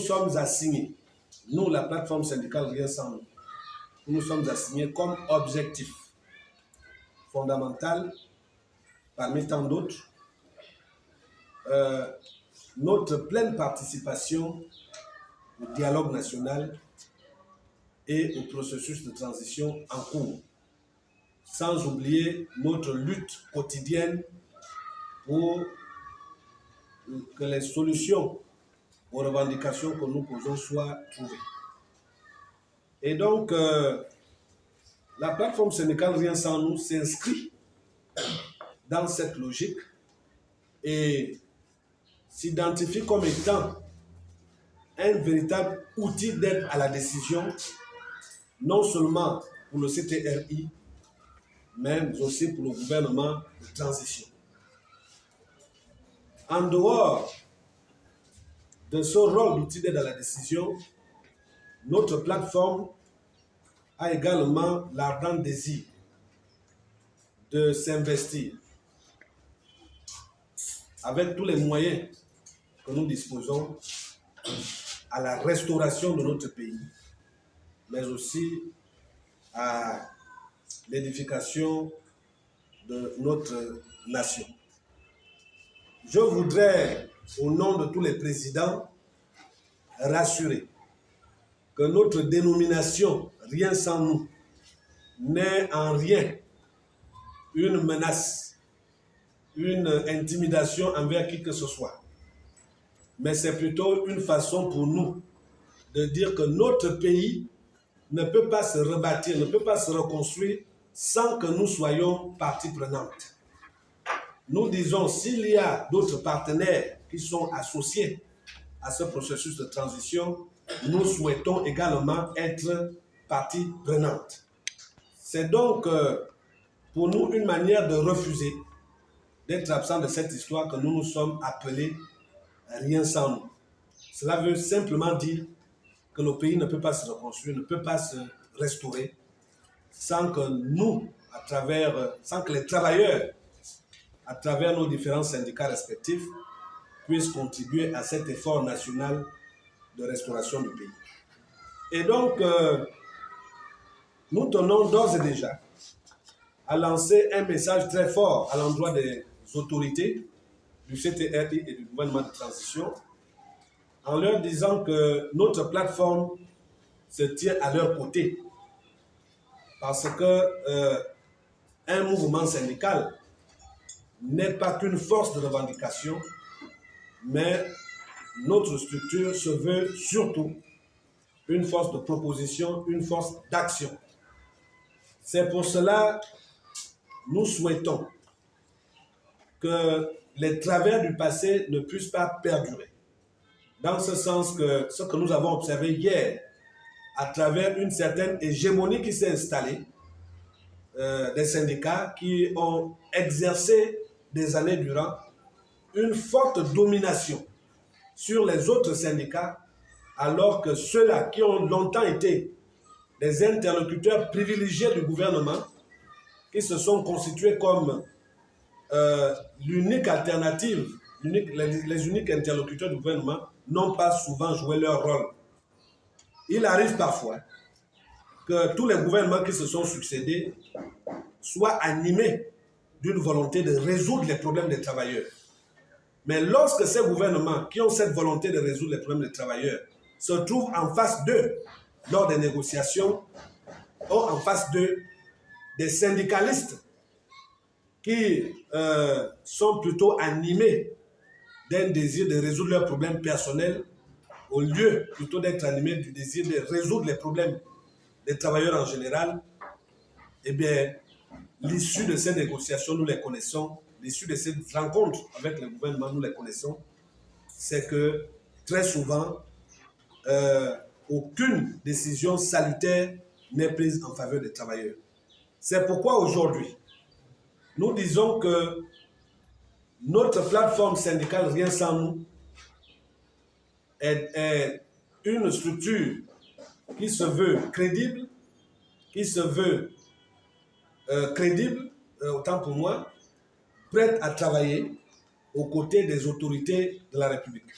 sommes assignés, nous, la plateforme syndicale Rien sans nous, nous sommes assignés comme objectif fondamental, parmi tant d'autres, notre pleine participation au dialogue national et au processus de transition en cours, sans oublier notre lutte quotidienne pour que les solutions aux revendications que nous posons soient trouvées. Et donc, la plateforme syndicale Rien sans nous s'inscrit dans cette logique et s'identifie comme étant un véritable outil d'aide à la décision, non seulement pour le CTRI, mais aussi pour le gouvernement de transition. En dehors de ce rôle d'outil d'aide à la décision, notre plateforme a également l'ardent désir de s'investir avec tous les moyens que nous disposons à la restauration de notre pays, mais aussi à l'édification de notre nation. Je voudrais, au nom de tous les présidents, rassurer que notre dénomination Rien sans nous n'est en rien une menace, une intimidation envers qui que ce soit. Mais c'est plutôt une façon pour nous de dire que notre pays ne peut pas se rebâtir, ne peut pas se reconstruire sans que nous soyons partie prenante. Nous disons, s'il y a d'autres partenaires qui sont associés à ce processus de transition, nous souhaitons également être partie prenante. C'est donc pour nous une manière de refuser d'être absent de cette histoire que nous nous sommes appelés Rien sans nous. Cela veut simplement dire que le pays ne peut pas se reconstruire, ne peut pas se restaurer sans que nous, sans que les travailleurs, à travers nos différents syndicats respectifs, puissent contribuer à cet effort national de restauration du pays. Et donc, nous tenons d'ores et déjà à lancer un message très fort à l'endroit des autorités du CTRI et du gouvernement de transition, en leur disant que notre plateforme se tient à leur côté. Parce que un mouvement syndical n'est pas qu'une force de revendication, mais notre structure se veut surtout une force de proposition, une force d'action. C'est pour cela que nous souhaitons que les travers du passé ne puissent pas perdurer. Dans ce sens que ce que nous avons observé hier, à travers une certaine hégémonie qui s'est installée, des syndicats qui ont exercé des années durant une forte domination sur les autres syndicats, alors que ceux-là qui ont longtemps été des interlocuteurs privilégiés du gouvernement, qui se sont constitués comme l'unique alternative, les uniques interlocuteurs du gouvernement, n'ont pas souvent joué leur rôle. Il arrive parfois que tous les gouvernements qui se sont succédés soient animés d'une volonté de résoudre les problèmes des travailleurs. Mais lorsque ces gouvernements qui ont cette volonté de résoudre les problèmes des travailleurs se trouvent en face d'eux lors des négociations, ou en face d'eux des syndicalistes qui sont plutôt animés d'un désir de résoudre leurs problèmes personnels, au lieu plutôt d'être animés du désir de résoudre les problèmes des travailleurs en général, eh bien, l'issue de ces négociations, nous les connaissons, l'issue de ces rencontres avec le gouvernement, nous les connaissons, c'est que très souvent, aucune décision salutaire n'est prise en faveur des travailleurs. C'est pourquoi aujourd'hui, nous disons que notre plateforme syndicale Rien sans nous est une structure qui se veut crédible, autant pour moi, prête à travailler aux côtés des autorités de la République.